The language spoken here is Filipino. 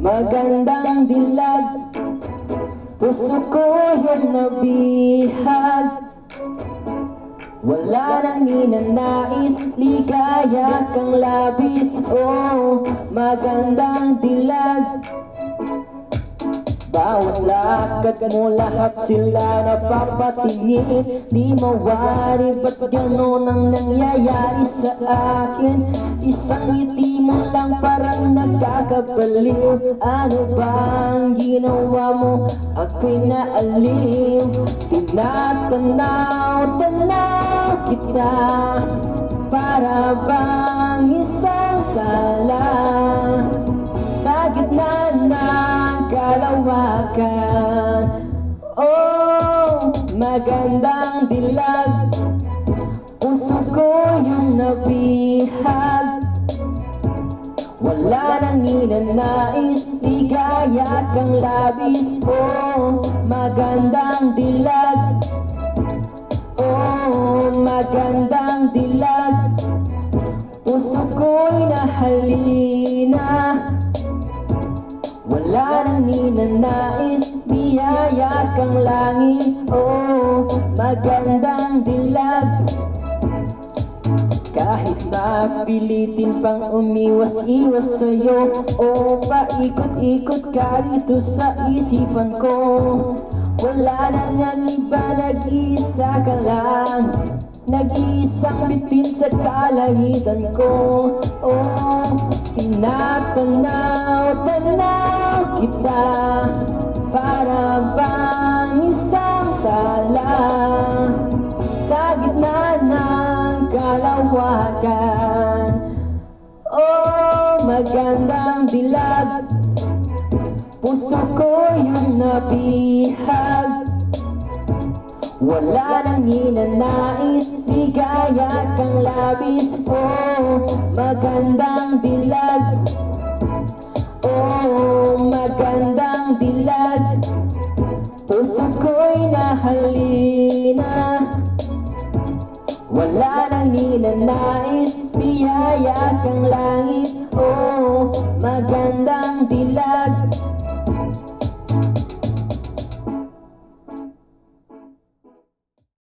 magandang dilag, puso ko yung nabihag. Wala nang ninanais, ligaya kang labis. Oh, magandang dilag. Bawat lakad mo, lahat sila napapatingin. Di mawari, ba't ganon ang nangyayari sa akin? Isang ngiti mo lang parang nagkakabaliw. Ano bang ginawa mo? Ako'y naaliw. Tinatanaw-tanaw kita, para bang isang tala sa gitna ng kalawakan. Oh, magandang dilag, puso ko yung nabihag. Wala nang ninanais, ligaya kang labis. Oh, magandang dilag. Oh, magandang dilag, puso ko'y nahalina. Wala nang ninanais, biyaya kang langit. Oh, magandang dilag. Kahit na pilitin pang umiwas-iwas sa'yo, o paikot-ikot ka dito sa isipan ko, wala na nang iba, nag-iisa ka lang, nag-iisang bituin sa kalahitan ko. Oh, tinatanaw-tanaw kita, para bang isang tala sa gitna ng kalawakan. Oh, magandang dilag, puso ko yung nabihag. Wala nang ninanais, ligaya kang labis. Oh, magandang dilag. Oh, magandang dilag, puso ko'y nahalina. Wala nang ninanais, biyaya kang langit. Oh, magandang dilag.